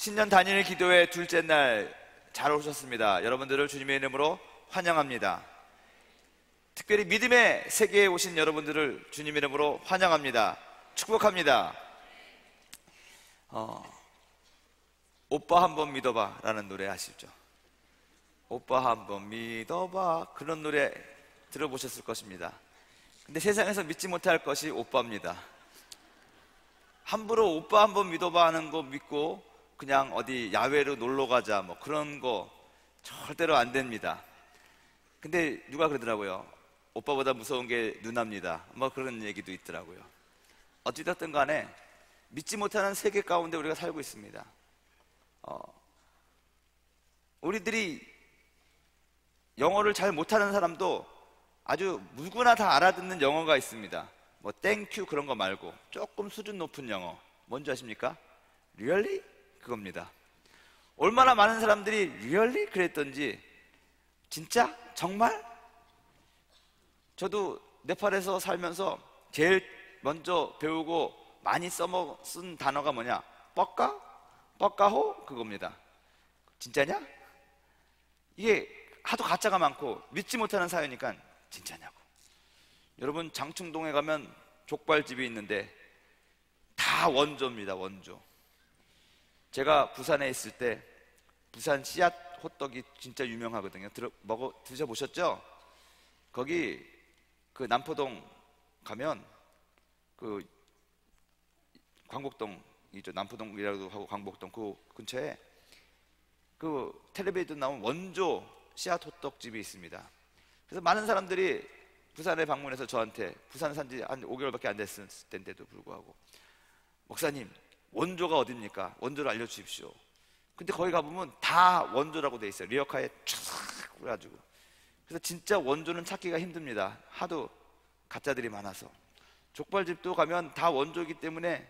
신년 단일 기도회 둘째 날 잘 오셨습니다. 여러분들을 주님의 이름으로 환영합니다. 특별히 믿음의 세계에 오신 여러분들을 주님의 이름으로 환영합니다. 축복합니다. 오빠 한번 믿어봐 라는 노래 아시죠? 오빠 한번 믿어봐, 그런 노래 들어보셨을 것입니다. 근데 세상에서 믿지 못할 것이 오빠입니다. 함부로 오빠 한번 믿어봐 하는 거 믿고 그냥 어디 야외로 놀러 가자 뭐 그런 거 절대로 안 됩니다. 근데 누가 그러더라고요. 오빠보다 무서운 게 누나입니다. 뭐 그런 얘기도 있더라고요. 어찌됐든 간에 믿지 못하는 세계 가운데 우리가 살고 있습니다. 우리들이 영어를 잘 못하는 사람도 아주 누구나 다 알아듣는 영어가 있습니다. 뭐 땡큐 그런 거 말고 조금 수준 높은 영어 뭔지 아십니까? Really? 그겁니다. 얼마나 많은 사람들이 Really? 그랬던지 진짜? 정말? 저도 네팔에서 살면서 제일 먼저 배우고 많이 쓴 단어가 뭐냐? 뻑까? 뻑까호? 그겁니다. 진짜냐? 이게 하도 가짜가 많고 믿지 못하는 사회니까 진짜냐고. 여러분 장충동에 가면 족발집이 있는데 다 원조입니다. 원조. 제가 부산에 있을 때 부산 씨앗 호떡이 진짜 유명하거든요. 드셔보셨죠? 거기 그 남포동 가면 그 광복동이죠. 남포동이라고 하고 광복동 그 근처에 그 텔레비전 나온 원조 씨앗 호떡집이 있습니다. 그래서 많은 사람들이 부산에 방문해서 저한테, 부산 산지 한 5개월밖에 안 됐을 때인데도 불구하고, 목사님 원조가 어딥니까? 원조를 알려주십시오. 근데 거기 가보면 다 원조라고 돼 있어요. 리어카에 촥 그래가지고. 그래서 진짜 원조는 찾기가 힘듭니다. 하도 가짜들이 많아서. 족발집도 가면 다 원조이기 때문에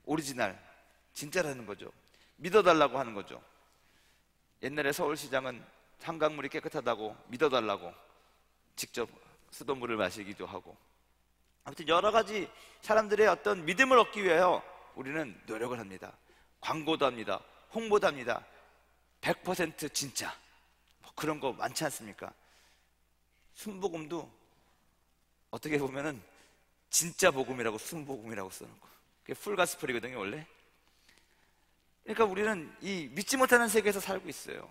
오리지널, 진짜라는 거죠. 믿어달라고 하는 거죠. 옛날에 서울시장은 한강물이 깨끗하다고 믿어달라고 직접 수돗물을 마시기도 하고, 아무튼 여러 가지 사람들의 어떤 믿음을 얻기 위하여 우리는 노력을 합니다. 광고도 합니다. 홍보도 합니다. 100% 진짜 뭐 그런 거 많지 않습니까? 순복음도 어떻게 보면은 진짜 복음이라고 순복음이라고 써놓고, 그게 풀가스펠이거든요 원래. 그러니까 우리는 이 믿지 못하는 세계에서 살고 있어요.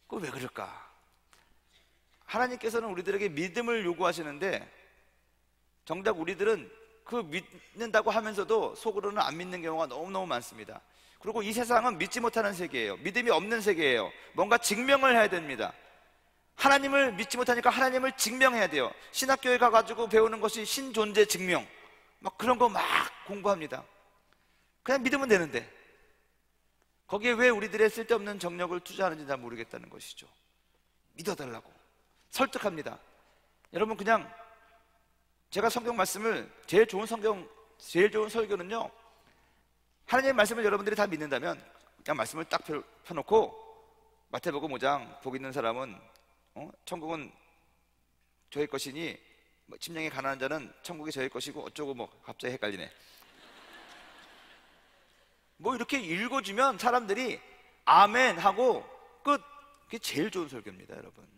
그거 왜 그럴까? 하나님께서는 우리들에게 믿음을 요구하시는데 정작 우리들은 그 믿는다고 하면서도 속으로는 안 믿는 경우가 너무너무 많습니다. 그리고 이 세상은 믿지 못하는 세계예요. 믿음이 없는 세계예요. 뭔가 증명을 해야 됩니다. 하나님을 믿지 못하니까 하나님을 증명해야 돼요. 신학교에 가가지고 배우는 것이 신존재 증명, 막 그런 거 막 공부합니다. 그냥 믿으면 되는데 거기에 왜 우리들의 쓸데없는 정력을 투자하는지 잘 모르겠다는 것이죠. 믿어달라고 설득합니다. 여러분, 그냥 제가 성경 말씀을 제일 좋은 설교는요, 하나님의 말씀을 여러분들이 다 믿는다면 그냥 말씀을 딱 펴놓고 마태복음 5장 복 있는 사람은 천국은 저의 것이니 침량에 가난한 자는 천국이 저의 것이고 어쩌고 뭐 갑자기 헷갈리네. 뭐 이렇게 읽어주면 사람들이 아멘 하고 끝. 그게 제일 좋은 설교입니다, 여러분.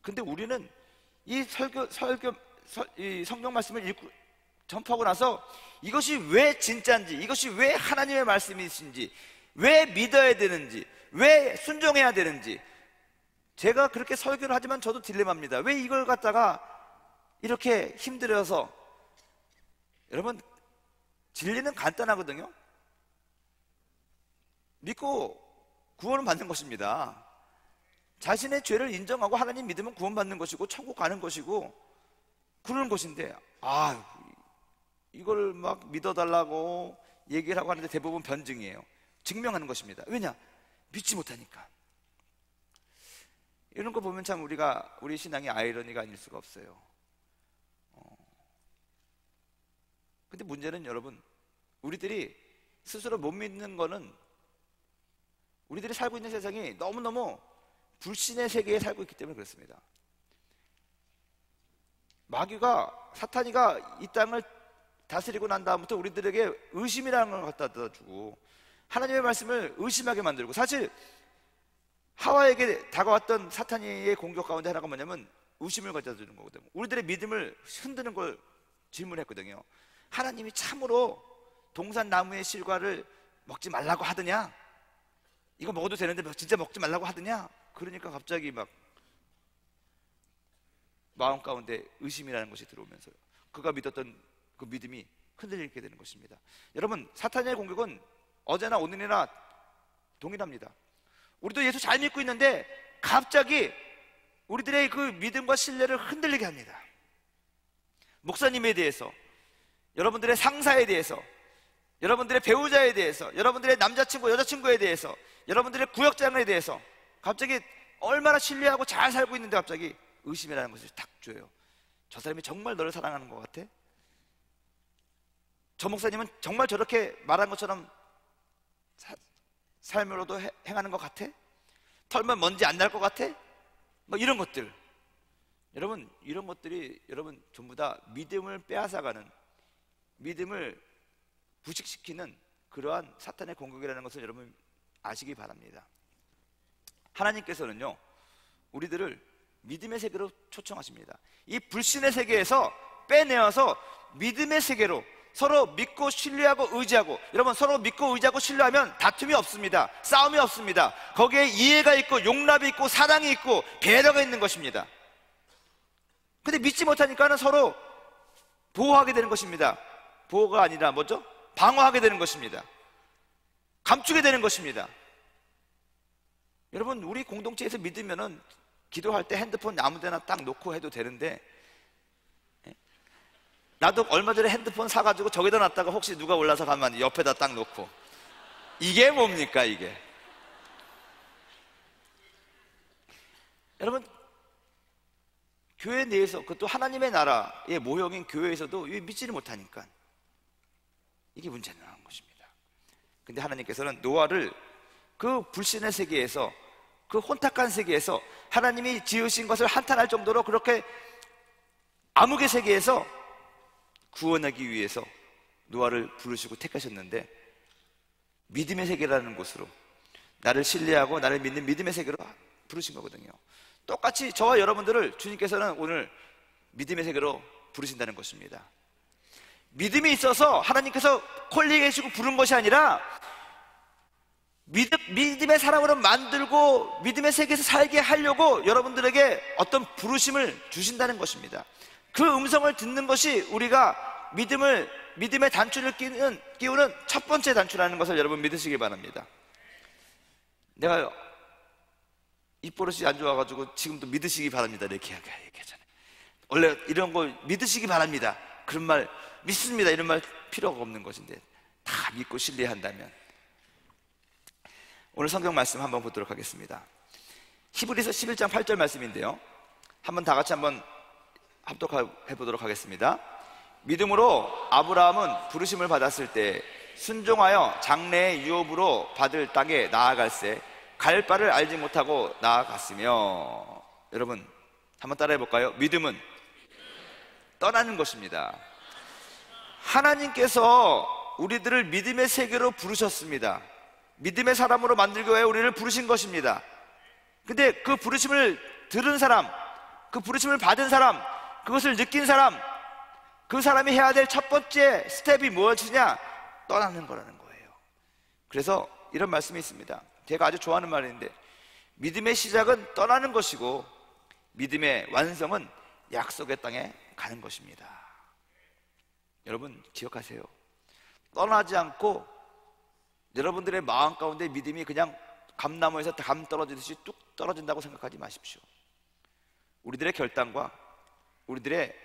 근데 우리는 이 이 성경 말씀을 읽고 전파하고 나서 이것이 왜 진짜인지, 이것이 왜 하나님의 말씀이신지, 왜 믿어야 되는지, 왜 순종해야 되는지, 제가 그렇게 설교를 하지만 저도 딜레마입니다. 왜 이걸 갖다가 이렇게 힘들어서. 여러분, 진리는 간단하거든요. 믿고 구원을 받는 것입니다. 자신의 죄를 인정하고 하나님 믿으면 구원받는 것이고 천국 가는 것이고 그러는 것인데, 이걸 막 믿어달라고 얘기를 하고 하는데 대부분 변증이에요. 증명하는 것입니다. 왜냐? 믿지 못하니까. 이런 거 보면 참 우리 신앙이 아이러니가 아닐 수가 없어요. 근데 문제는 여러분, 우리들이 스스로 못 믿는 거는 우리들이 살고 있는 세상이 너무너무 불신의 세계에 살고 있기 때문에 그렇습니다. 마귀가, 사탄이가 이 땅을 다스리고 난 다음부터 우리들에게 의심이라는 걸 갖다 주고, 하나님의 말씀을 의심하게 만들고, 사실 하와에게 다가왔던 사탄의 공격 가운데 하나가 뭐냐면 의심을 가져주는 거거든요. 우리들의 믿음을 흔드는 걸 질문했거든요. 하나님이 참으로 동산 나무의 실과를 먹지 말라고 하더냐? 이거 먹어도 되는데 진짜 먹지 말라고 하더냐? 그러니까 갑자기 막 마음 가운데 의심이라는 것이 들어오면서 그가 믿었던 그 믿음이 흔들리게 되는 것입니다. 여러분, 사탄의 공격은 어제나 오늘이나 동일합니다. 우리도 예수 잘 믿고 있는데 갑자기 우리들의 그 믿음과 신뢰를 흔들리게 합니다. 목사님에 대해서, 여러분들의 상사에 대해서, 여러분들의 배우자에 대해서, 여러분들의 남자친구, 여자친구에 대해서, 여러분들의 구역장에 대해서 갑자기 얼마나 신뢰하고 잘 살고 있는데 갑자기 의심이라는 것을 탁 줘요. 저 사람이 정말 너를 사랑하는 것 같아? 저 목사님은 정말 저렇게 말한 것처럼 삶으로도 행하는 것 같아? 털면 먼지 안 날 것 같아? 뭐 이런 것들. 여러분, 이런 것들이 여러분 전부 다 믿음을 빼앗아가는, 믿음을 부식시키는 그러한 사탄의 공격이라는 것을 여러분 아시기 바랍니다. 하나님께서는요, 우리들을 믿음의 세계로 초청하십니다. 이 불신의 세계에서 빼내어서 믿음의 세계로, 서로 믿고 신뢰하고 의지하고, 여러분 서로 믿고 의지하고 신뢰하면 다툼이 없습니다. 싸움이 없습니다. 거기에 이해가 있고 용납이 있고 사랑이 있고 배려가 있는 것입니다. 근데 믿지 못하니까는 서로 보호하게 되는 것입니다. 보호가 아니라 뭐죠? 방어하게 되는 것입니다. 감추게 되는 것입니다. 여러분, 우리 공동체에서 믿으면은 기도할 때 핸드폰 아무 데나 딱 놓고 해도 되는데, 나도 얼마 전에 핸드폰 사가지고 저기다 놨다가 혹시 누가 올라서 가면 옆에다 딱 놓고, 이게 뭡니까 이게? 여러분, 교회 내에서, 그것도 하나님의 나라의 모형인 교회에서도 믿지를 못하니까 이게 문제는 것입니다. 근데 하나님께서는 노아를 그 불신의 세계에서, 그 혼탁한 세계에서, 하나님이 지으신 것을 한탄할 정도로 그렇게 암흑의 세계에서 구원하기 위해서 노아를 부르시고 택하셨는데, 믿음의 세계라는 곳으로, 나를 신뢰하고 나를 믿는 믿음의 세계로 부르신 거거든요. 똑같이 저와 여러분들을 주님께서는 오늘 믿음의 세계로 부르신다는 것입니다. 믿음이 있어서 하나님께서 콜링해 주시고 부른 것이 아니라 믿음의 사람으로 만들고 믿음의 세계에서 살게 하려고 여러분들에게 어떤 부르심을 주신다는 것입니다. 그 음성을 듣는 것이 우리가 믿음의 단추를 끼우는 첫 번째 단추라는 것을 여러분 믿으시기 바랍니다. 내가 입버릇이 안 좋아가지고 지금도 믿으시기 바랍니다 이렇게 얘기하잖아요. 원래 이런 거 믿으시기 바랍니다, 그런 말, 믿습니다 이런 말 필요가 없는 것인데, 다 믿고 신뢰한다면. 오늘 성경 말씀 한번 보도록 하겠습니다. 히브리서 11장 8절 말씀인데요, 한번 다 같이 한번 합독해 보도록 하겠습니다. 믿음으로 아브라함은 부르심을 받았을 때 순종하여 장래의 유업으로 받을 땅에 나아갈새 갈 바를 알지 못하고 나아갔으며. 여러분 한번 따라해 볼까요? 믿음은 떠나는 것입니다. 하나님께서 우리들을 믿음의 세계로 부르셨습니다. 믿음의 사람으로 만들기 위해 우리를 부르신 것입니다. 근데 그 부르심을 들은 사람, 그 부르심을 받은 사람, 그것을 느낀 사람, 그 사람이 해야 될 첫 번째 스텝이 무엇이냐? 떠나는 거라는 거예요. 그래서 이런 말씀이 있습니다. 제가 아주 좋아하는 말인데, 믿음의 시작은 떠나는 것이고 믿음의 완성은 약속의 땅에 가는 것입니다. 여러분 기억하세요. 떠나지 않고 여러분들의 마음 가운데 믿음이 그냥 감나무에서 감 떨어지듯이 뚝 떨어진다고 생각하지 마십시오. 우리들의 결단과 우리들의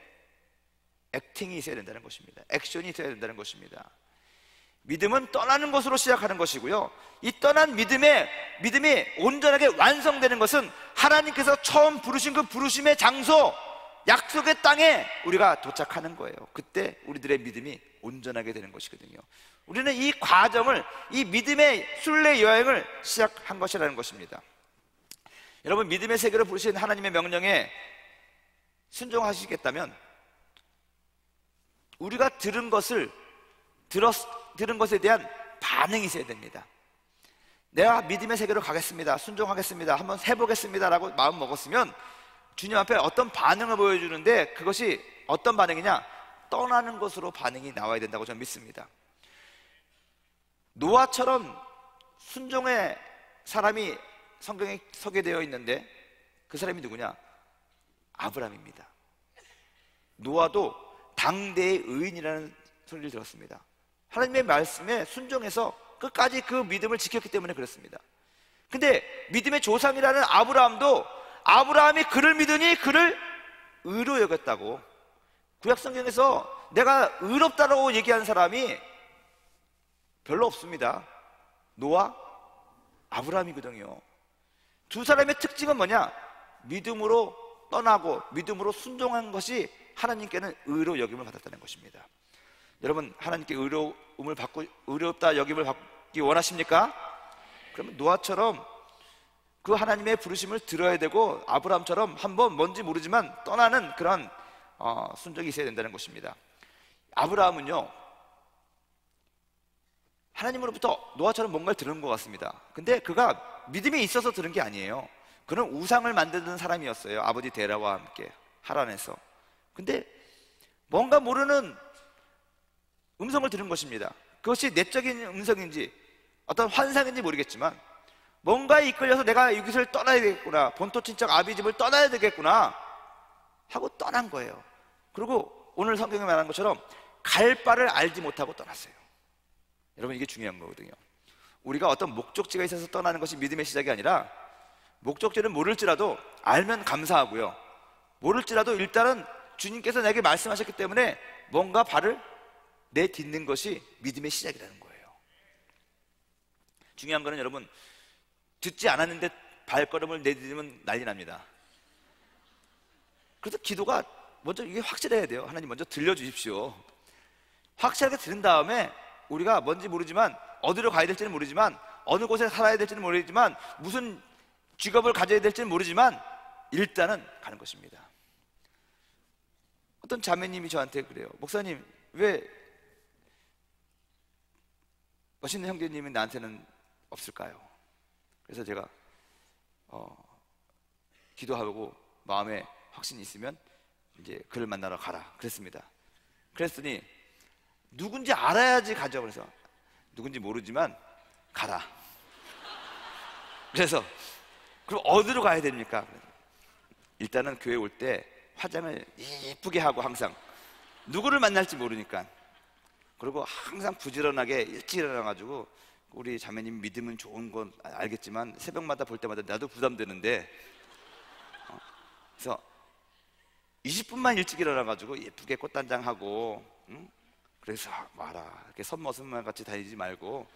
액팅이 있어야 된다는 것입니다. 액션이 있어야 된다는 것입니다. 믿음은 떠나는 것으로 시작하는 것이고요, 이 떠난 믿음이 온전하게 완성되는 것은 하나님께서 처음 부르신 그 부르심의 장소, 약속의 땅에 우리가 도착하는 거예요. 그때 우리들의 믿음이 온전하게 되는 것이거든요. 우리는 이 과정을, 이 믿음의 순례 여행을 시작한 것이라는 것입니다. 여러분, 믿음의 세계로 부르신 하나님의 명령에 순종하시겠다면 우리가 들은 것에 대한 반응이 있어야 됩니다. 내가 믿음의 세계로 가겠습니다, 순종하겠습니다, 한번 해보겠습니다 라고 마음 먹었으면 주님 앞에 어떤 반응을 보여주는데, 그것이 어떤 반응이냐? 떠나는 것으로 반응이 나와야 된다고 저는 믿습니다. 노아처럼 순종의 사람이 성경에 소개되어 있는데 그 사람이 누구냐? 아브라함입니다. 노아도 당대의 의인이라는 소리를 들었습니다. 하나님의 말씀에 순종해서 끝까지 그 믿음을 지켰기 때문에 그렇습니다. 근데 믿음의 조상이라는 아브라함도, 아브라함이 그를 믿으니 그를 의로 여겼다고. 구약 성경에서 내가 의롭다라고 얘기하는 사람이 별로 없습니다. 노아, 아브라함이거든요. 두 사람의 특징은 뭐냐? 믿음으로 떠나고 믿음으로 순종한 것이 하나님께는 의로 여김을 받았다는 것입니다. 여러분, 하나님께 의로움을 받고 의롭다 여김을 받기 원하십니까? 그러면 노아처럼 그 하나님의 부르심을 들어야 되고, 아브라함처럼 한번 뭔지 모르지만 떠나는 그런 순종이 있어야 된다는 것입니다. 아브라함은요, 하나님으로부터 노아처럼 뭔가를 들은 것 같습니다. 근데 그가 믿음이 있어서 들은 게 아니에요. 그는 우상을 만드는 사람이었어요. 아버지 데라와 함께 하란에서. 근데 뭔가 모르는 음성을 들은 것입니다. 그것이 내적인 음성인지 어떤 환상인지 모르겠지만 뭔가에 이끌려서 내가 이곳을 떠나야 되겠구나, 본토 친척 아비 집을 떠나야 되겠구나 하고 떠난 거예요. 그리고 오늘 성경에 말한 것처럼 갈 바를 알지 못하고 떠났어요. 여러분, 이게 중요한 거거든요. 우리가 어떤 목적지가 있어서 떠나는 것이 믿음의 시작이 아니라, 목적지를 모를지라도 알면 감사하고요, 모를지라도 일단은 주님께서 내게 말씀하셨기 때문에 뭔가 발을 내딛는 것이 믿음의 시작이라는 거예요. 중요한 거는 여러분, 듣지 않았는데 발걸음을 내딛으면 난리 납니다. 그래서 기도가 먼저 이게 확실해야 돼요. 하나님 먼저 들려주십시오. 확실하게 들은 다음에 우리가 뭔지 모르지만, 어디로 가야 될지는 모르지만, 어느 곳에 살아야 될지는 모르지만, 무슨 직업을 가져야 될지는 모르지만 일단은 가는 것입니다. 어떤 자매님이 저한테 그래요. 목사님, 왜 멋있는 형제님이 나한테는 없을까요? 그래서 제가 기도하고 마음에 확신이 있으면 이제 그를 만나러 가라 그랬습니다. 그랬더니 누군지 알아야지 가죠. 그래서 누군지 모르지만 가라. 그래서 그럼 어디로 가야 됩니까? 일단은 교회 올 때 화장을 예쁘게 하고, 항상 누구를 만날지 모르니까, 그리고 항상 부지런하게 일찍 일어나가지고, 우리 자매님 믿음은 좋은 건 알겠지만 새벽마다 볼 때마다 나도 부담되는데, 그래서 20분만 일찍 일어나가지고 예쁘게 꽃단장하고, 그래서 와라, 이렇게 선머슴만 같이 다니지 말고,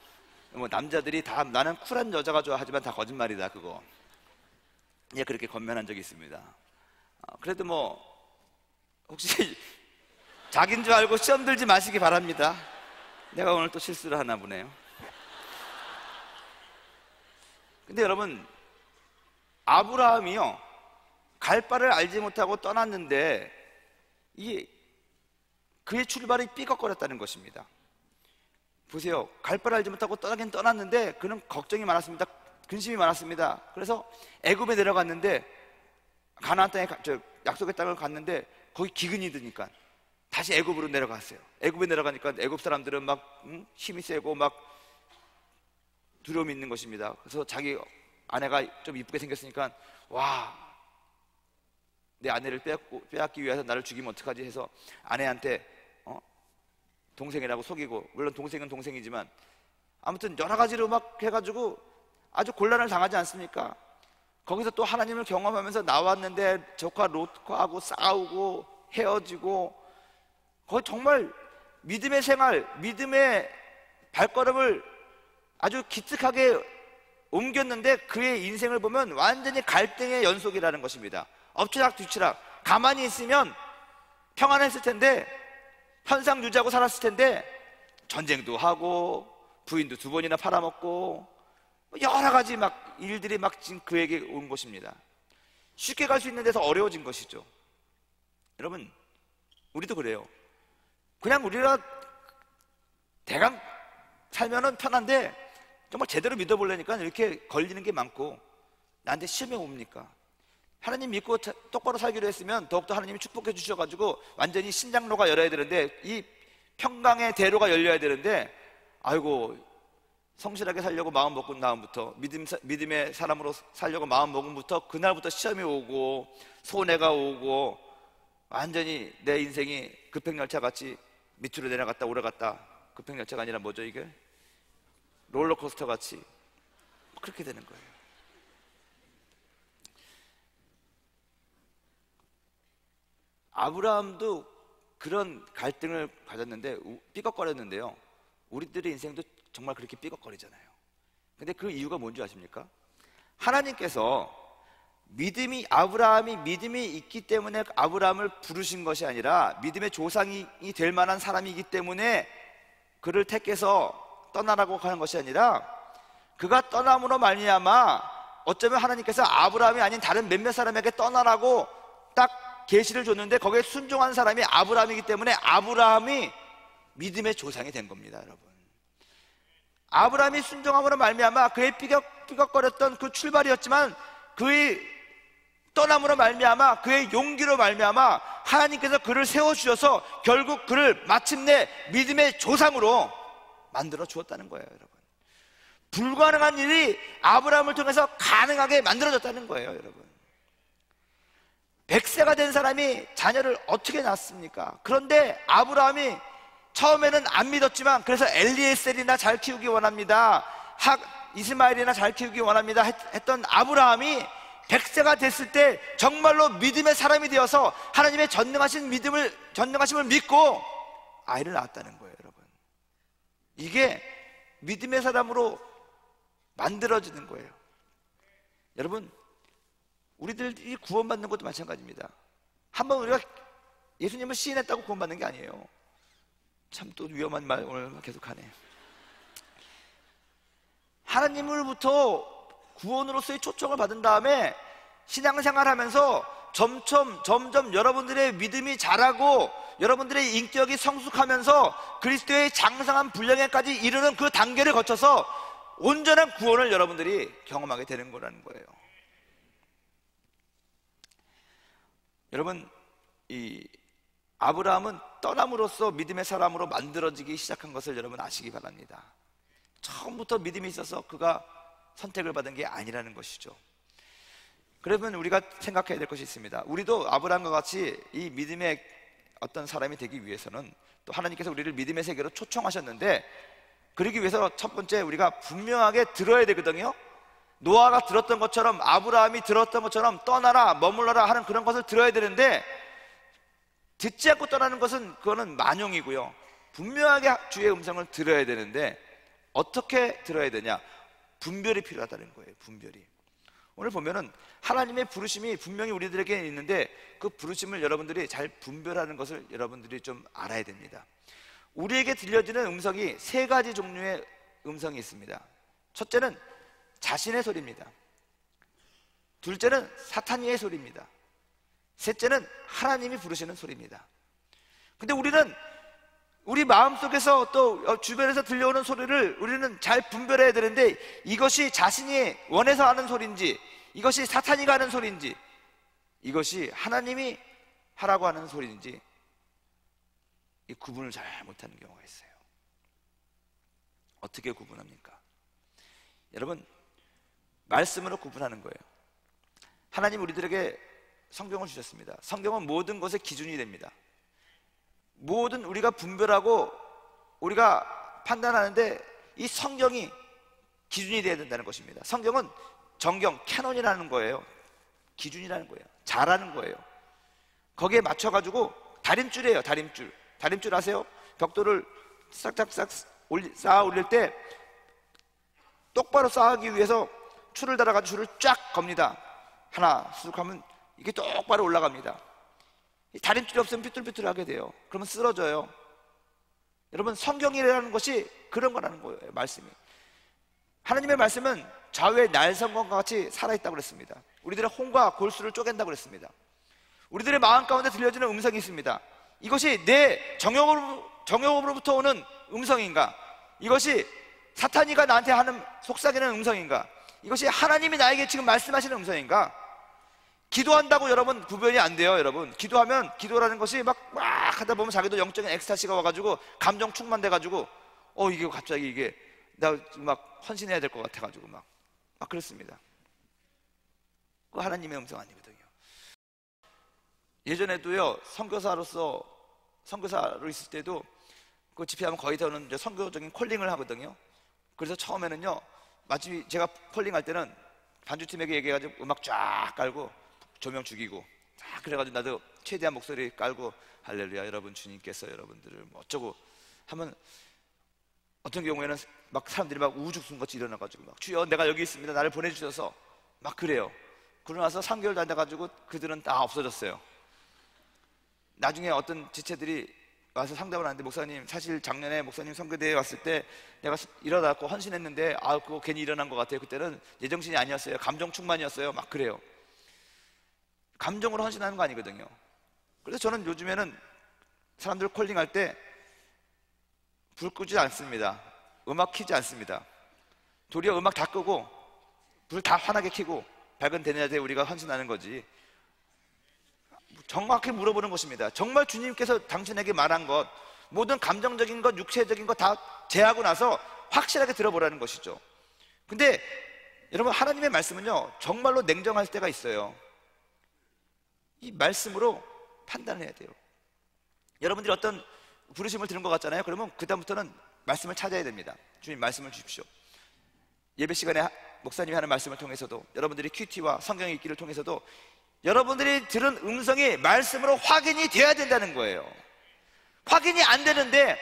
뭐 남자들이 다 나는 쿨한 여자가 좋아하지만 다 거짓말이다 그거. 예, 그렇게 건면한 적이 있습니다. 그래도 뭐 혹시 자기인 줄 알고 시험 들지 마시기 바랍니다. 내가 오늘 또 실수를 하나 보네요. 근데 여러분, 아브라함이요, 갈 바를 알지 못하고 떠났는데 이게 그의 출발이 삐걱거렸다는 것입니다. 보세요. 갈 바를 알지 못하고 떠나긴 떠났는데 그는 걱정이 많았습니다. 근심이 많았습니다. 그래서 애굽에 내려갔는데, 가나안 땅에 약속의 땅을 갔는데 거기 기근이 드니까 다시 애굽으로 내려갔어요. 애굽에 내려가니까 애굽 사람들은 막 힘이 세고 막 두려움이 있는 것입니다. 그래서 자기 아내가 좀 이쁘게 생겼으니까, 와, 내 아내를 빼앗기 위해서 나를 죽이면 어떡하지 해서 아내한테 동생이라고 속이고, 물론 동생은 동생이지만 아무튼 여러 가지로 막 해가지고 아주 곤란을 당하지 않습니까? 거기서 또 하나님을 경험하면서 나왔는데 조카 롯하고 싸우고 헤어지고, 거의 정말 믿음의 생활, 믿음의 발걸음을 아주 기특하게 옮겼는데 그의 인생을 보면 완전히 갈등의 연속이라는 것입니다. 엎치락 뒤치락. 가만히 있으면 평안했을 텐데, 현상 유지하고 살았을 텐데 전쟁도 하고 부인도 2번이나 팔아먹고 여러 가지 막 일들이 막 지금 그에게 온 것입니다. 쉽게 갈 수 있는 데서 어려워진 것이죠. 여러분, 우리도 그래요. 그냥 우리가 대강 살면은 편한데 정말 제대로 믿어보려니까 이렇게 걸리는 게 많고 나한테 시험이 옵니까? 하나님 믿고 똑바로 살기로 했으면 더욱더 하나님이 축복해 주셔가지고 완전히 신장로가 열어야 되는데, 이 평강의 대로가 열려야 되는데, 아이고 성실하게 살려고 마음 먹은 다음부터, 믿음의 사람으로 살려고 마음 먹은부터 그날부터 시험이 오고 손해가 오고 완전히 내 인생이 급행열차 같이 밑으로 내려갔다 오래갔다. 급행열차가 아니라 뭐죠 이게? 롤러코스터 같이 그렇게 되는 거예요. 아브라함도 그런 갈등을 가졌는데 삐걱거렸는데요, 우리들의 인생도 정말 그렇게 삐걱거리잖아요. 근데 그 이유가 뭔지 아십니까? 하나님께서 아브라함이 믿음이 있기 때문에 아브라함을 부르신 것이 아니라, 믿음의 조상이 될 만한 사람이기 때문에 그를 택해서 떠나라고 하는 것이 아니라, 그가 떠남으로 말미암아 어쩌면 하나님께서 아브라함이 아닌 다른 몇몇 사람에게 떠나라고 딱 계시를 줬는데, 거기에 순종한 사람이 아브라함이기 때문에 아브라함이 믿음의 조상이 된 겁니다. 여러분, 아브라함이 순종함으로 말미암아 그의 삐걱거렸던 그 출발이었지만, 그의 떠남으로 말미암아, 그의 용기로 말미암아 하나님께서 그를 세워주셔서 결국 그를 마침내 믿음의 조상으로 만들어 주었다는 거예요. 여러분, 불가능한 일이 아브라함을 통해서 가능하게 만들어졌다는 거예요. 여러분, 100세가 된 사람이 자녀를 어떻게 낳습니까? 그런데 아브라함이 처음에는 안 믿었지만, 그래서 엘리에셀이나 잘 키우기 원합니다, 이스마엘이나 잘 키우기 원합니다 했던 아브라함이 100세가 됐을 때 정말로 믿음의 사람이 되어서 하나님의 전능하심을 믿고 아이를 낳았다는 거예요. 여러분, 이게 믿음의 사람으로 만들어지는 거예요. 여러분, 우리들이 구원받는 것도 마찬가지입니다. 한번 우리가 예수님을 시인했다고 구원받는 게 아니에요. 참 또 위험한 말 오늘 계속하네. 하나님으로부터 구원으로서의 초청을 받은 다음에 신앙생활하면서 점점 여러분들의 믿음이 자라고 여러분들의 인격이 성숙하면서 그리스도의 장성한 분량에까지 이르는 그 단계를 거쳐서 온전한 구원을 여러분들이 경험하게 되는 거라는 거예요. 여러분, 이 아브라함은 떠남으로써 믿음의 사람으로 만들어지기 시작한 것을 여러분 아시기 바랍니다. 처음부터 믿음이 있어서 그가 선택을 받은 게 아니라는 것이죠. 그러면 우리가 생각해야 될 것이 있습니다. 우리도 아브라함과 같이 이 믿음의 어떤 사람이 되기 위해서는, 또 하나님께서 우리를 믿음의 세계로 초청하셨는데, 그러기 위해서 첫 번째 우리가 분명하게 들어야 되거든요. 노아가 들었던 것처럼, 아브라함이 들었던 것처럼 떠나라 머물러라 하는 그런 것을 들어야 되는데, 듣지 않고 떠나는 것은 그거는 만용이고요, 분명하게 주의 음성을 들어야 되는데 어떻게 들어야 되냐? 분별이 필요하다는 거예요. 분별이. 오늘 보면은 하나님의 부르심이 분명히 우리들에게 있는데, 그 부르심을 여러분들이 잘 분별하는 것을 여러분들이 좀 알아야 됩니다. 우리에게 들려지는 음성이 세 가지 종류의 음성이 있습니다. 첫째는 자신의 소리입니다. 둘째는 사탄이의 소리입니다. 셋째는 하나님이 부르시는 소리입니다. 근데 우리는 우리 마음속에서 또 주변에서 들려오는 소리를 우리는 잘 분별해야 되는데, 이것이 자신이 원해서 하는 소리인지, 이것이 사탄이가 하는 소리인지, 이것이 하나님이 하라고 하는 소리인지 이 구분을 잘 못하는 경우가 있어요. 어떻게 구분합니까? 여러분, 말씀으로 구분하는 거예요. 하나님 우리들에게 성경을 주셨습니다. 성경은 모든 것의 기준이 됩니다. 모든 우리가 분별하고 우리가 판단하는데 이 성경이 기준이 되어야 된다는 것입니다. 성경은 정경, 캐논이라는 거예요. 기준이라는 거예요. 자라는 거예요. 거기에 맞춰가지고 다림줄이에요. 다림줄 아세요? 벽돌을 싹싹싹 쌓아 올릴 때 똑바로 쌓기 위해서 줄을 달아가지고 줄을 쫙 겁니다. 하나 쑥 하면 이게 똑바로 올라갑니다. 다림줄이 없으면 삐뚤삐뚤하게 돼요. 그러면 쓰러져요. 여러분, 성경이라는 것이 그런 거라는 거예요. 말씀이, 하나님의 말씀은 좌우의 날성검과 같이 살아있다고 그랬습니다. 우리들의 혼과 골수를 쪼갠다고 그랬습니다. 우리들의 마음 가운데 들려지는 음성이 있습니다. 이것이 내 정욕으로부터 오는 음성인가, 이것이 사탄이가 나한테 하는 속삭이는 음성인가? 이것이 하나님이 나에게 지금 말씀하시는 음성인가? 기도한다고 여러분 구별이 안 돼요. 여러분 기도하면, 기도라는 것이 막 하다 보면 자기도 영적인 엑스타시가 와가지고 감정 충만돼가지고 이게 갑자기 이게 나 막 헌신해야 될 것 같아가지고 막 그렇습니다. 그거 하나님의 음성 아니거든요. 예전에도요, 선교사로 있을 때도 그 집회하면 거의 저는 이제 선교적인 콜링을 하거든요. 그래서 처음에는요, 마치 제가 콜링할 때는 반주팀에게 얘기해가지고 음악 쫙 깔고 조명 죽이고 그래가지고 나도 최대한 목소리 깔고 할렐루야 여러분 주님께서 여러분들을 뭐 어쩌고 하면 어떤 경우에는 막 사람들이 막 우죽순같이 일어나가지고 막 주여 내가 여기 있습니다 나를 보내주셔서 막 그래요. 그러고 나서 3개월도 안 돼가지고 그들은 다 없어졌어요. 나중에 어떤 지체들이 와서 상담을 하는데, 목사님 사실 작년에 목사님 선교대회에 왔을 때 내가 일어나고 헌신했는데 그거 괜히 일어난 것 같아요. 그때는 제정신이 아니었어요. 감정 충만이었어요. 막 그래요. 감정으로 헌신하는 거 아니거든요. 그래서 저는 요즘에는 사람들 콜링할 때 불 끄지 않습니다. 음악 켜지 않습니다. 도리어 음악 다 끄고 불 다 환하게 켜고 밝은 대낮에 우리가 헌신하는 거지. 정확히 물어보는 것입니다. 정말 주님께서 당신에게 말한 것, 모든 감정적인 것, 육체적인 것 다 제하고 나서 확실하게 들어보라는 것이죠. 근데 여러분 하나님의 말씀은요 정말로 냉정할 때가 있어요. 이 말씀으로 판단을 해야 돼요. 여러분들이 어떤 부르심을 들은 것 같잖아요. 그러면 그 다음부터는 말씀을 찾아야 됩니다. 주님 말씀을 주십시오. 예배 시간에 목사님이 하는 말씀을 통해서도, 여러분들이 큐티와 성경 읽기를 통해서도 여러분들이 들은 음성이 말씀으로 확인이 돼야 된다는 거예요. 확인이 안 되는데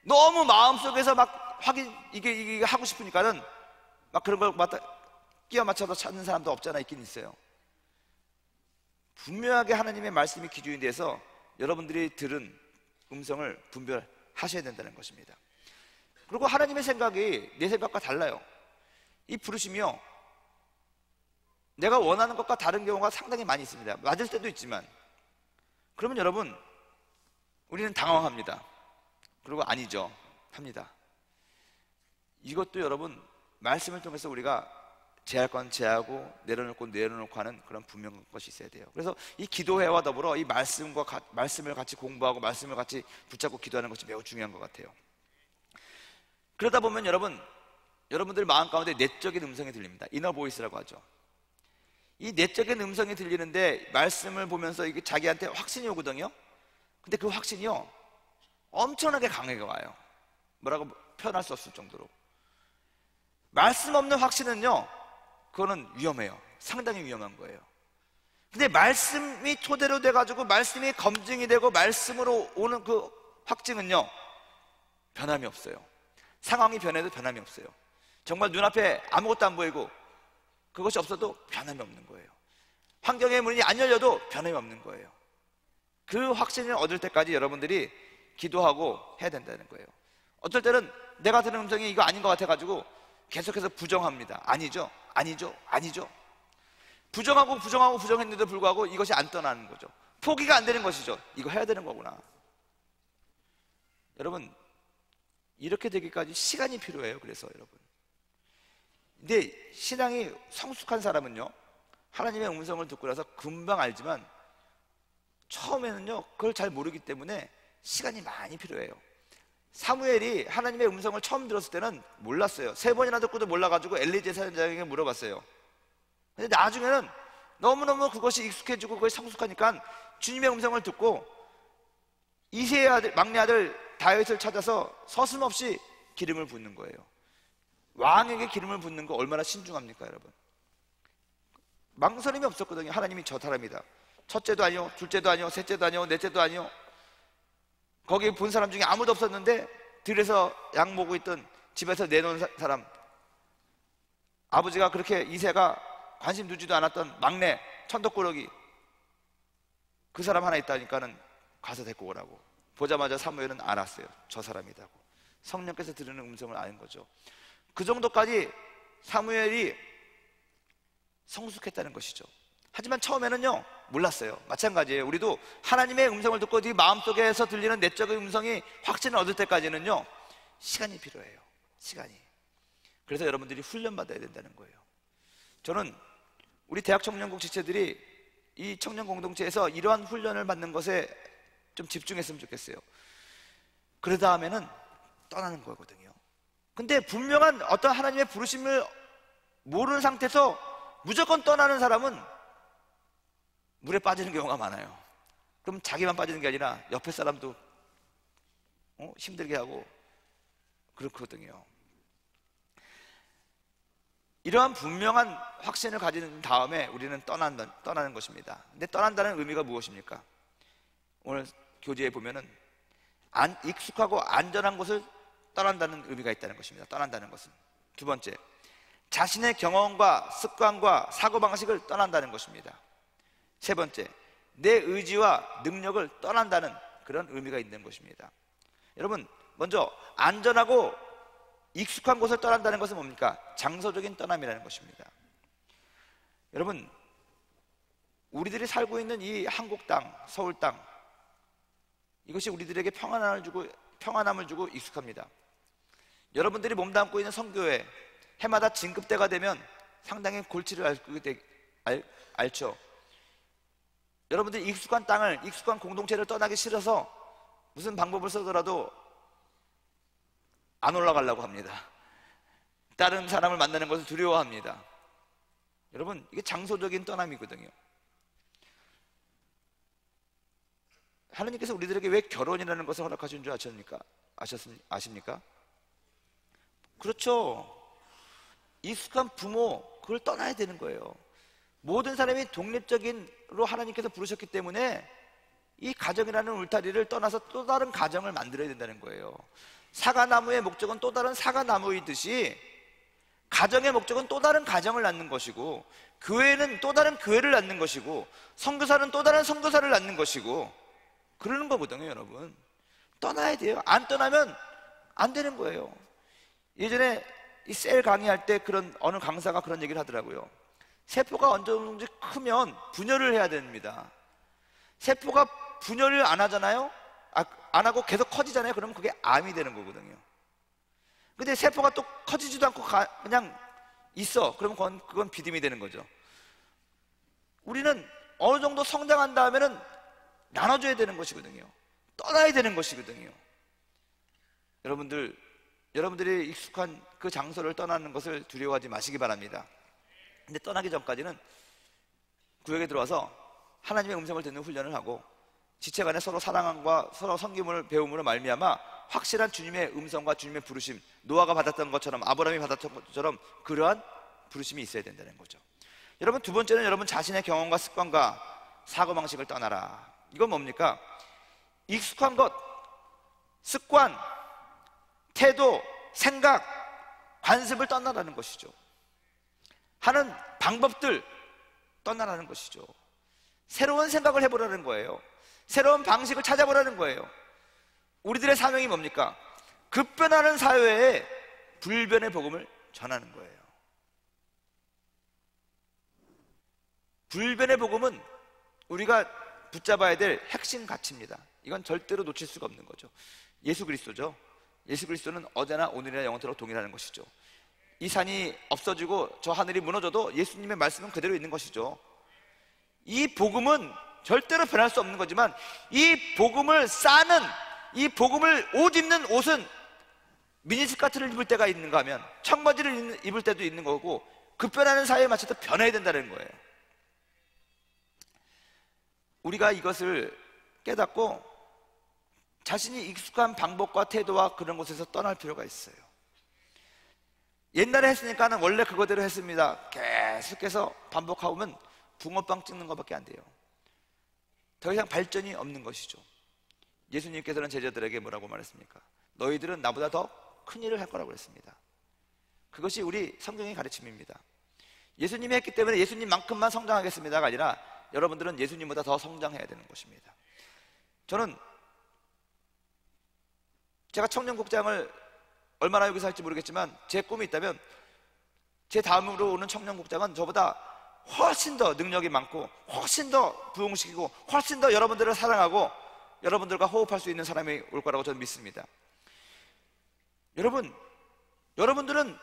너무 마음속에서 막 확인 이게 하고 싶으니까는 막 그런 걸 끼워 맞춰서 찾는 사람도 없잖아. 있긴 있어요. 분명하게 하나님의 말씀이 기준이 돼서 여러분들이 들은 음성을 분별하셔야 된다는 것입니다. 그리고 하나님의 생각이 내 생각과 달라요. 이 부르심이요 내가 원하는 것과 다른 경우가 상당히 많이 있습니다. 맞을 때도 있지만, 그러면 여러분 우리는 당황합니다. 그리고 아니죠 합니다. 이것도 여러분 말씀을 통해서 우리가 제할 건 제하고 내려놓을 건 내려놓고 하는 그런 분명한 것이 있어야 돼요. 그래서 이 기도회와 더불어 이 말씀을 같이 공부하고 말씀을 같이 붙잡고 기도하는 것이 매우 중요한 것 같아요. 그러다 보면 여러분들 마음 가운데 내적인 음성이 들립니다. 이너 보이스라고 하죠. 이 내적인 음성이 들리는데 말씀을 보면서 이게 자기한테 확신이 오거든요. 근데 그 확신이요 엄청나게 강하게 와요. 뭐라고 표현할 수 없을 정도로. 말씀 없는 확신은요 그거는 위험해요. 상당히 위험한 거예요. 근데 말씀이 토대로 돼가지고 말씀이 검증이 되고 말씀으로 오는 그 확증은요 변함이 없어요. 상황이 변해도 변함이 없어요. 정말 눈앞에 아무것도 안 보이고 그것이 없어도 변함이 없는 거예요. 환경의 문이 안 열려도 변함이 없는 거예요. 그 확신을 얻을 때까지 여러분들이 기도하고 해야 된다는 거예요. 어떨 때는 내가 들은 음성이 이거 아닌 것 같아가지고 계속해서 부정합니다. 아니죠, 아니죠, 아니죠. 부정했는데도 불구하고 이것이 안 떠나는 거죠. 포기가 안 되는 것이죠. 이거 해야 되는 거구나. 여러분 이렇게 되기까지 시간이 필요해요. 그래서 여러분, 근데 신앙이 성숙한 사람은요 하나님의 음성을 듣고 나서 금방 알지만 처음에는요 그걸 잘 모르기 때문에 시간이 많이 필요해요. 사무엘이 하나님의 음성을 처음 들었을 때는 몰랐어요. 3번이나 듣고도 몰라가지고 엘리제 사람에게 물어봤어요. 근데 나중에는 너무너무 그것이 익숙해지고 그것이 성숙하니까 주님의 음성을 듣고 이새의 아들, 막내 아들 다윗을 찾아서 서슴없이 기름을 붓는 거예요. 왕에게 기름을 붓는 거 얼마나 신중합니까 여러분. 망설임이 없었거든요. 하나님이 저 사람이다. 첫째도 아니요, 둘째도 아니요, 셋째도 아니요, 넷째도 아니요. 거기 본 사람 중에 아무도 없었는데 들에서 양 모고 있던 집에서 내놓은 사람, 아버지가 그렇게 이새가 관심 두지도 않았던 막내 천덕꾸러기, 그 사람 하나 있다니까는 가서 데리고 오라고. 보자마자 사무엘은 알았어요. 저 사람이라고. 성령께서 들으는 음성을 아는 거죠. 그 정도까지 사무엘이 성숙했다는 것이죠. 하지만 처음에는요 몰랐어요. 마찬가지예요. 우리도 하나님의 음성을 듣고 네 마음속에서 들리는 내적인 음성이 확신을 얻을 때까지는요 시간이 필요해요. 시간이. 그래서 여러분들이 훈련받아야 된다는 거예요. 저는 우리 대학 청년국 지체들이 이 청년 공동체에서 이러한 훈련을 받는 것에 좀 집중했으면 좋겠어요. 그 다음에는 떠나는 거거든요. 근데 분명한 어떤 하나님의 부르심을 모르는 상태에서 무조건 떠나는 사람은 물에 빠지는 경우가 많아요. 그럼 자기만 빠지는 게 아니라 옆에 사람도 힘들게 하고 그렇거든요. 이러한 분명한 확신을 가진 다음에 우리는 떠나는 것입니다. 근데 떠난다는 의미가 무엇입니까? 오늘 교재에 보면은 익숙하고 안전한 곳을 떠난다는 의미가 있다는 것입니다. 떠난다는 것은. 두 번째, 자신의 경험과 습관과 사고방식을 떠난다는 것입니다. 세 번째, 내 의지와 능력을 떠난다는 그런 의미가 있는 것입니다. 여러분, 먼저 안전하고 익숙한 곳을 떠난다는 것은 뭡니까? 장소적인 떠남이라는 것입니다. 여러분, 우리들이 살고 있는 이 한국 땅, 서울 땅, 이것이 우리들에게 평안함을 주고 익숙합니다. 여러분들이 몸담고 있는 선교회, 해마다 진급대가 되면 상당히 골치를 앓죠. 여러분들이 익숙한 땅을, 익숙한 공동체를 떠나기 싫어서 무슨 방법을 쓰더라도 안 올라가려고 합니다. 다른 사람을 만나는 것을 두려워합니다. 여러분, 이게 장소적인 떠남이거든요. 하나님께서 우리들에게 왜 결혼이라는 것을 허락하신 줄 아십니까? 그렇죠. 익숙한 부모, 그걸 떠나야 되는 거예요. 모든 사람이 독립적인로 하나님께서 부르셨기 때문에 이 가정이라는 울타리를 떠나서 또 다른 가정을 만들어야 된다는 거예요. 사과나무의 목적은 또 다른 사과나무이듯이 가정의 목적은 또 다른 가정을 낳는 것이고, 교회는 또 다른 교회를 낳는 것이고, 선교사는 또 다른 선교사를 낳는 것이고, 그러는 거거든요. 여러분, 떠나야 돼요. 안 떠나면 안 되는 거예요. 예전에 이 셀 강의할 때 어느 강사가 그런 얘기를 하더라고요. 세포가 언제든지 크면 분열을 해야 됩니다. 세포가 분열을 안 하잖아요. 안 하고 계속 커지잖아요. 그러면 그게 암이 되는 거거든요. 근데 세포가 또 커지지도 않고 그냥 있어. 그러면 그건 비듬이 되는 거죠. 우리는 어느 정도 성장한 다음에는 나눠줘야 되는 것이거든요. 떠나야 되는 것이거든요. 여러분들이 익숙한 그 장소를 떠나는 것을 두려워하지 마시기 바랍니다. 근데 떠나기 전까지는 구역에 들어와서 하나님의 음성을 듣는 훈련을 하고, 지체 간에 서로 사랑함과 서로 섬김을 배움으로 말미암아 확실한 주님의 음성과 주님의 부르심, 노아가 받았던 것처럼, 아브라함이 받았던 것처럼 그러한 부르심이 있어야 된다는 거죠. 여러분, 두 번째는 여러분 자신의 경험과 습관과 사고방식을 떠나라. 이건 뭡니까? 익숙한 것, 습관, 태도, 생각, 관습을 떠나라는 것이죠. 하는 방법들 떠나라는 것이죠. 새로운 생각을 해보라는 거예요. 새로운 방식을 찾아보라는 거예요. 우리들의 사명이 뭡니까? 급변하는 사회에 불변의 복음을 전하는 거예요. 불변의 복음은 우리가 붙잡아야 될 핵심 가치입니다. 이건 절대로 놓칠 수가 없는 거죠. 예수 그리스도죠. 예수 그리스도는 어제나 오늘이나 영원토록 동일하는 것이죠. 이 산이 없어지고 저 하늘이 무너져도 예수님의 말씀은 그대로 있는 것이죠. 이 복음은 절대로 변할 수 없는 거지만, 이 복음을 싸는, 이 복음을 옷 입는 옷은 미니스커트를 입을 때가 있는가 하면 청바지를 입을 때도 있는 거고, 급변하는 사회에 맞춰서 변해야 된다는 거예요. 우리가 이것을 깨닫고 자신이 익숙한 방법과 태도와 그런 곳에서 떠날 필요가 있어요. 옛날에 했으니까는 원래 그거대로 했습니다. 계속해서 반복하고 오면 붕어빵 찍는 것밖에 안 돼요. 더 이상 발전이 없는 것이죠. 예수님께서는 제자들에게 뭐라고 말했습니까? 너희들은 나보다 더 큰 일을 할 거라고 했습니다. 그것이 우리 성경의 가르침입니다. 예수님이 했기 때문에 예수님만큼만 성장하겠습니다가 아니라 여러분들은 예수님보다 더 성장해야 되는 것입니다. 제가 청년국장을 얼마나 여기서 할지 모르겠지만, 제 꿈이 있다면 제 다음으로 오는 청년국장은 저보다 훨씬 더 능력이 많고, 훨씬 더 부흥시키고, 훨씬 더 여러분들을 사랑하고 여러분들과 호흡할 수 있는 사람이 올 거라고 저는 믿습니다. 여러분, 여러분들은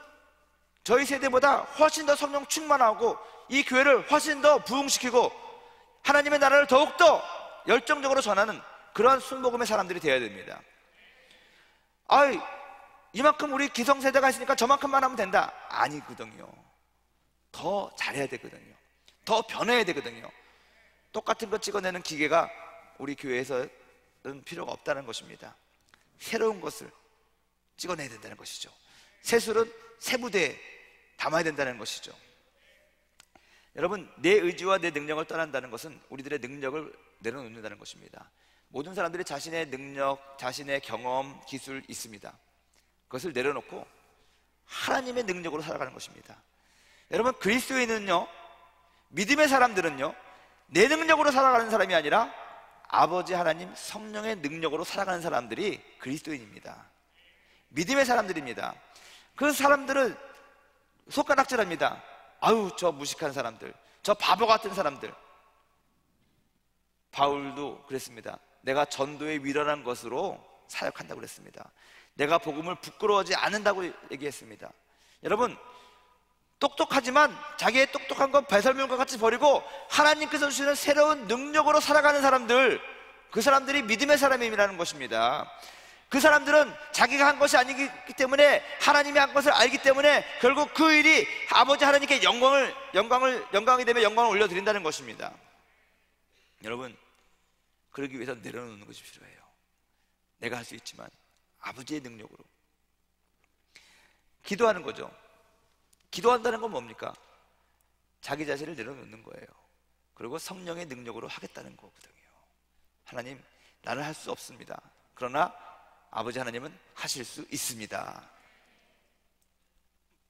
저희 세대보다 훨씬 더 성령 충만하고 이 교회를 훨씬 더 부흥시키고 하나님의 나라를 더욱더 열정적으로 전하는 그러한 순복음의 사람들이 되어야 됩니다. 아이, 이만큼 우리 기성세대가 있으니까 저만큼만 하면 된다. 아니거든요. 더 잘해야 되거든요. 더 변해야 되거든요. 똑같은 거 찍어내는 기계가 우리 교회에서는 필요가 없다는 것입니다. 새로운 것을 찍어내야 된다는 것이죠. 새 술은 새 무대에 담아야 된다는 것이죠. 여러분, 내 의지와 내 능력을 떠난다는 것은 우리들의 능력을 내려놓는다는 것입니다. 모든 사람들이 자신의 능력, 자신의 경험, 기술 있습니다. 그것을 내려놓고 하나님의 능력으로 살아가는 것입니다. 여러분, 그리스도인은요, 믿음의 사람들은요, 내 능력으로 살아가는 사람이 아니라 아버지 하나님 성령의 능력으로 살아가는 사람들이 그리스도인입니다. 믿음의 사람들입니다. 그 사람들은 손가락질합니다. 아유, 저 무식한 사람들, 저 바보 같은 사람들. 바울도 그랬습니다. 내가 전도의 위선한 것으로 사역한다고 그랬습니다. 내가 복음을 부끄러워하지 않는다고 얘기했습니다. 여러분, 똑똑하지만 자기의 똑똑한 건 배설물과 같이 버리고 하나님께서 주시는 새로운 능력으로 살아가는 사람들, 그 사람들이 믿음의 사람이라는 것입니다. 그 사람들은 자기가 한 것이 아니기 때문에 하나님이 한 것을 알기 때문에 결국 그 일이 아버지 하나님께 영광이 되면 영광을 올려드린다는 것입니다. 여러분, 그러기 위해서 내려놓는 것이 필요해요. 내가 할 수 있지만 아버지의 능력으로 기도하는 거죠. 기도한다는 건 뭡니까? 자기 자신을 내려놓는 거예요. 그리고 성령의 능력으로 하겠다는 거거든요. 하나님, 나는 할 수 없습니다. 그러나 아버지 하나님은 하실 수 있습니다.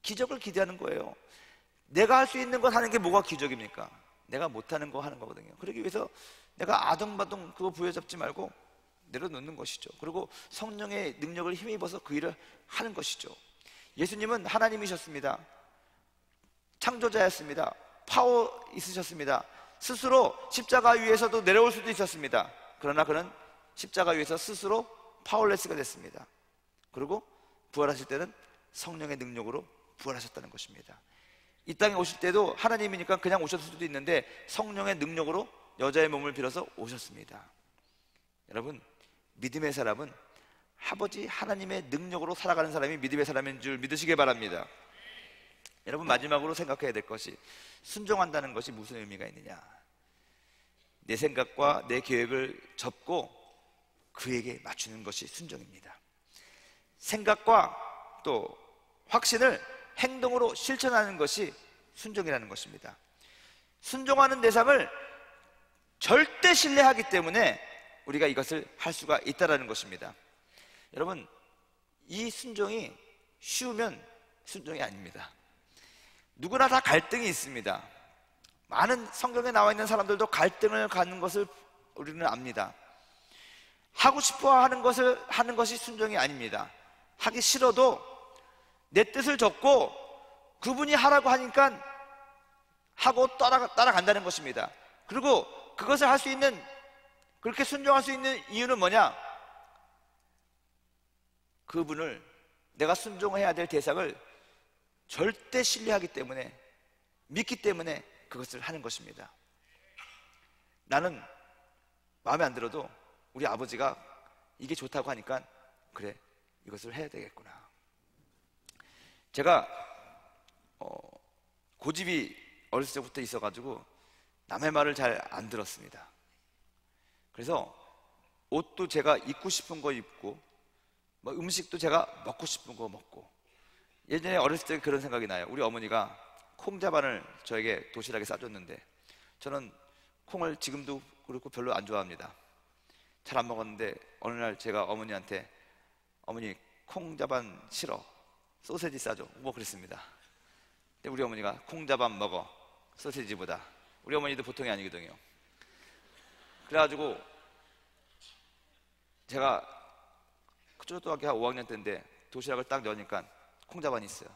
기적을 기대하는 거예요. 내가 할 수 있는 것 하는 게 뭐가 기적입니까? 내가 못하는 거 하는 거거든요. 그러기 위해서 내가 아둥바둥 그거 부여잡지 말고 내려놓는 것이죠. 그리고 성령의 능력을 힘입어서 그 일을 하는 것이죠. 예수님은 하나님이셨습니다. 창조자였습니다. 파워 있으셨습니다. 스스로 십자가 위에서도 내려올 수도 있었습니다. 그러나 그는 십자가 위에서 스스로 파워레스가 됐습니다. 그리고 부활하실 때는 성령의 능력으로 부활하셨다는 것입니다. 이 땅에 오실 때도 하나님이니까 그냥 오셨을 수도 있는데 성령의 능력으로 여자의 몸을 빌어서 오셨습니다. 여러분, 믿음의 사람은 아버지 하나님의 능력으로 살아가는 사람이 믿음의 사람인 줄 믿으시기 바랍니다. 여러분, 마지막으로 생각해야 될 것이, 순종한다는 것이 무슨 의미가 있느냐? 내 생각과 내 계획을 접고 그에게 맞추는 것이 순종입니다. 생각과 또 확신을 행동으로 실천하는 것이 순종이라는 것입니다. 순종하는 대상을 절대 신뢰하기 때문에 우리가 이것을 할 수가 있다는 것입니다. 여러분, 이 순종이 쉬우면 순종이 아닙니다. 누구나 다 갈등이 있습니다. 많은 성경에 나와 있는 사람들도 갈등을 갖는 것을 우리는 압니다. 하고 싶어 하는 것을 하는 것이 순종이 아닙니다. 하기 싫어도 내 뜻을 접고 그분이 하라고 하니까 하고 따라간다는 것입니다. 그리고 그것을 할 수 있는, 그렇게 순종할 수 있는 이유는 뭐냐? 그분을, 내가 순종해야 될 대상을 절대 신뢰하기 때문에, 믿기 때문에 그것을 하는 것입니다. 나는 마음에 안 들어도 우리 아버지가 이게 좋다고 하니까 그래, 이것을 해야 되겠구나. 제가 고집이 어렸을 때부터 있어가지고 남의 말을 잘 안 들었습니다. 그래서 옷도 제가 입고 싶은 거 입고, 음식도 제가 먹고 싶은 거 먹고. 예전에 어렸을 때 그런 생각이 나요. 우리 어머니가 콩자반을 저에게 도시락에 싸줬는데 저는 콩을 지금도 그렇고 별로 안 좋아합니다. 잘 안 먹었는데 어느 날 제가 어머니한테, 어머니 콩자반 싫어, 소세지 싸줘, 뭐 그랬습니다. 근데 우리 어머니가 콩자반 먹어, 소세지보다. 우리 어머니도 보통이 아니거든요. 그래가지고 제가 초등학교 한 5학년 때인데 도시락을 딱 넣으니까 콩자반이 있어요.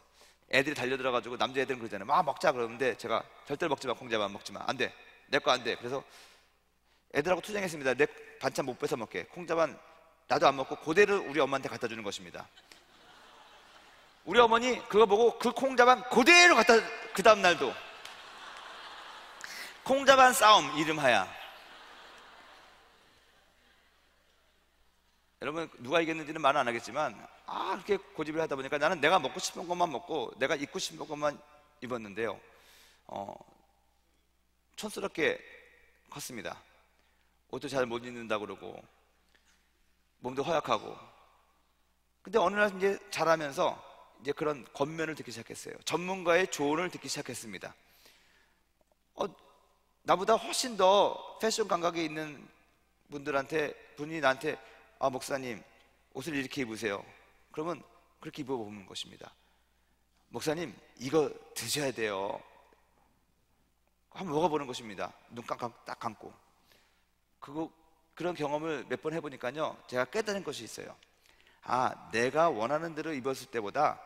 애들이 달려들어가지고, 남자애들은 그러잖아요. 막 먹자 그러는데 제가 절대로 먹지 마, 콩자반 먹지 마, 안 돼, 내 거 안 돼. 그래서 애들하고 투쟁했습니다. 내 반찬 못 뺏어 먹게. 콩자반 나도 안 먹고 그대로 우리 엄마한테 갖다 주는 것입니다. 우리 어머니 그거 보고 그 콩자반 그대로 갖다, 그 다음 날도 콩자반 싸움 이름하야. 여러분 누가 이겼는지는 말은 안 하겠지만 그렇게 고집을 하다 보니까 나는 내가 먹고 싶은 것만 먹고 내가 입고 싶은 것만 입었는데요, 촌스럽게 컸습니다. 옷도 잘 못 입는다 그러고 몸도 허약하고. 근데 어느 날 이제 자라면서 이제 그런 권면을 듣기 시작했어요. 전문가의 조언을 듣기 시작했습니다. 나보다 훨씬 더 패션 감각이 있는 분이 나한테 목사님 옷을 이렇게 입으세요. 그러면 그렇게 입어보는 것입니다. 목사님 이거 드셔야 돼요. 한번 먹어보는 것입니다. 눈 딱 감고. 그런 경험을 몇 번 해보니까요, 제가 깨달은 것이 있어요. 내가 원하는 대로 입었을 때보다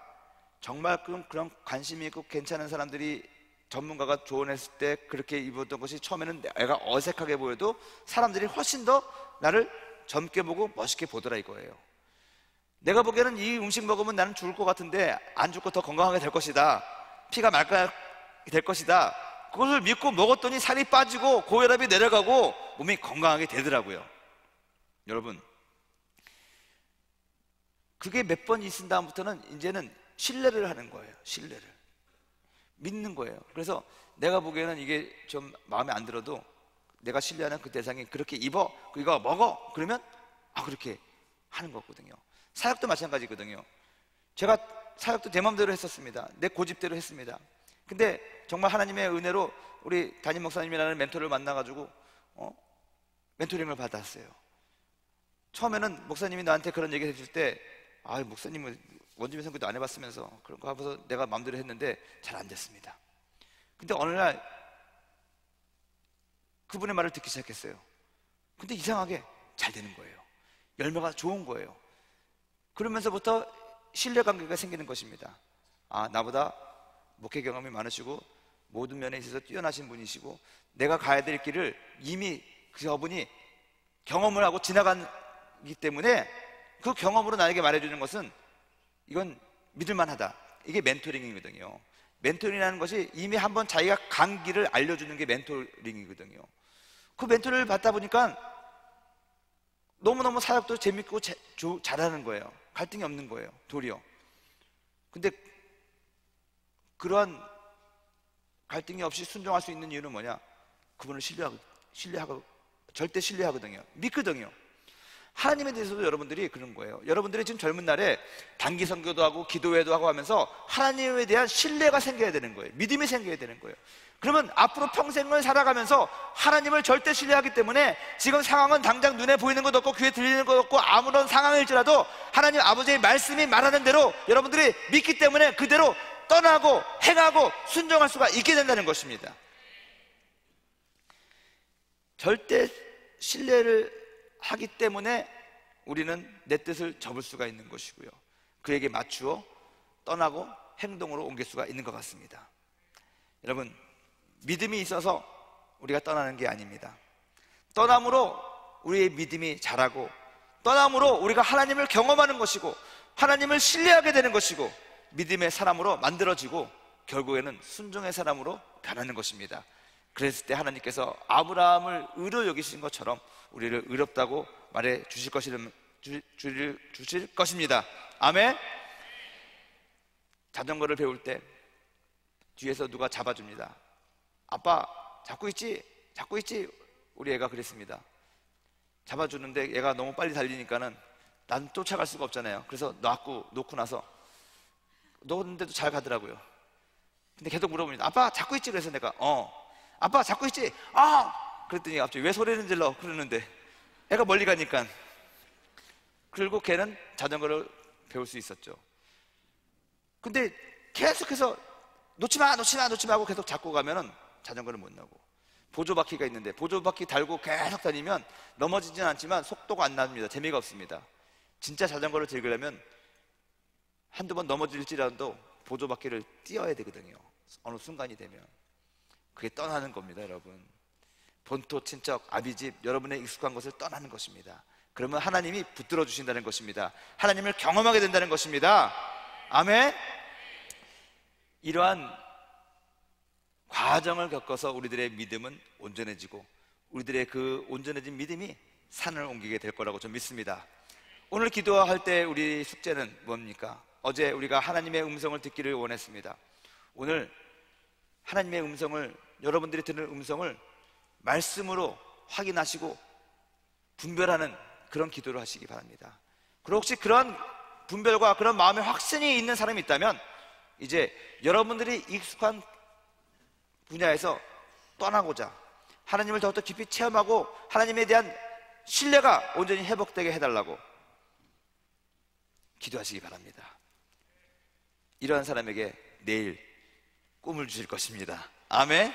정말 그런 관심이 있고 괜찮은 사람들이, 전문가가 조언했을 때 그렇게 입었던 것이 처음에는 내가 어색하게 보여도 사람들이 훨씬 더 나를 젊게 보고 멋있게 보더라 이거예요. 내가 보기에는 이 음식 먹으면 나는 죽을 것 같은데 안 죽고 더 건강하게 될 것이다, 피가 맑게 될 것이다, 그것을 믿고 먹었더니 살이 빠지고 고혈압이 내려가고 몸이 건강하게 되더라고요. 여러분, 그게 몇 번 있은 다음부터는 이제는 신뢰를 하는 거예요. 신뢰를 믿는 거예요. 그래서 내가 보기에는 이게 좀 마음에 안 들어도 내가 신뢰하는 그 대상이 그렇게 입어, 이거 먹어, 그러면 그렇게 하는 거거든요. 사역도 마찬가지거든요. 제가 사역도 내 마음대로 했었습니다. 내 고집대로 했습니다. 근데 정말 하나님의 은혜로 우리 담임 목사님이라는 멘토를 만나가지고 멘토링을 받았어요. 처음에는 목사님이 나한테 그런 얘기 해줄 때 목사님은 원주민 선교도 안 해봤으면서 그런 거 하면서 내가 마음대로 했는데 잘 안 됐습니다. 근데 어느 날 그분의 말을 듣기 시작했어요. 근데 이상하게 잘 되는 거예요. 열매가 좋은 거예요. 그러면서부터 신뢰관계가 생기는 것입니다. 나보다 목회 경험이 많으시고 모든 면에 있어서 뛰어나신 분이시고 내가 가야 될 길을 이미 그분이 경험을 하고 지나가기 때문에 그 경험으로 나에게 말해주는 것은 이건 믿을만하다. 이게 멘토링이거든요. 멘토링이라는 것이 이미 한번 자기가 간 길을 알려주는 게 멘토링이거든요. 그 멘토를 받다 보니까 너무너무 사역도 재밌고 잘하는 거예요. 갈등이 없는 거예요, 도리어. 근데 그러한 갈등이 없이 순종할 수 있는 이유는 뭐냐? 그분을 신뢰하고 절대 신뢰하거든요. 믿거든요. 하나님에 대해서도 여러분들이 그런 거예요. 여러분들이 지금 젊은 날에 단기 선교도 하고 기도회도 하고 하면서 하나님에 대한 신뢰가 생겨야 되는 거예요. 믿음이 생겨야 되는 거예요. 그러면 앞으로 평생을 살아가면서 하나님을 절대 신뢰하기 때문에 지금 상황은 당장 눈에 보이는 것 없고 귀에 들리는 것 없고 아무런 상황일지라도 하나님 아버지의 말씀이 말하는 대로 여러분들이 믿기 때문에 그대로 떠나고 행하고 순종할 수가 있게 된다는 것입니다. 절대 신뢰를 하기 때문에 우리는 내 뜻을 접을 수가 있는 것이고요, 그에게 맞추어 떠나고 행동으로 옮길 수가 있는 것 같습니다. 여러분, 믿음이 있어서 우리가 떠나는 게 아닙니다. 떠남으로 우리의 믿음이 자라고 떠남으로 우리가 하나님을 경험하는 것이고 하나님을 신뢰하게 되는 것이고 믿음의 사람으로 만들어지고 결국에는 순종의 사람으로 변하는 것입니다. 그랬을 때 하나님께서 아브라함을 의로 여기신 것처럼 우리를 의롭다고 말해 주실 것입니다. 아멘. 자전거를 배울 때 뒤에서 누가 잡아줍니다. 아빠 잡고 있지? 잡고 있지? 우리 애가 그랬습니다. 잡아주는데 얘가 너무 빨리 달리니까는 난 쫓아갈 수가 없잖아요. 그래서 놓고 나서 놓는데도 잘 가더라고요. 근데 계속 물어봅니다. 아빠 잡고 있지? 그래서 내가 아빠 잡고 있지? 그랬더니 갑자기 왜 소리를 질러? 그러는데 애가 멀리 가니까. 그리고 걔는 자전거를 배울 수 있었죠. 근데 계속해서 놓지 마 하고 계속 잡고 가면은 자전거를 못 나고, 보조바퀴가 있는데 보조바퀴 달고 계속 다니면 넘어지진 않지만 속도가 안 납니다. 재미가 없습니다. 진짜 자전거를 즐기려면 한두 번 넘어질지라도 보조바퀴를 띄어야 되거든요. 어느 순간이 되면 그게 떠나는 겁니다. 여러분, 본토, 친척, 아비집, 여러분의 익숙한 것을 떠나는 것입니다. 그러면 하나님이 붙들어 주신다는 것입니다. 하나님을 경험하게 된다는 것입니다. 아멘. 이러한 과정을 겪어서 우리들의 믿음은 온전해지고 우리들의 그 온전해진 믿음이 산을 옮기게 될 거라고 좀 믿습니다. 오늘 기도할 때 우리 숙제는 뭡니까? 어제 우리가 하나님의 음성을 듣기를 원했습니다. 오늘 하나님의 음성을, 여러분들이 듣는 음성을 말씀으로 확인하시고 분별하는 그런 기도를 하시기 바랍니다. 그리고 혹시 그런 분별과 그런 마음의 확신이 있는 사람이 있다면 이제 여러분들이 익숙한 분야에서 떠나고자 하나님을 더욱더 깊이 체험하고 하나님에 대한 신뢰가 온전히 회복되게 해달라고 기도하시기 바랍니다. 이러한 사람에게 내일 꿈을 주실 것입니다. 아멘.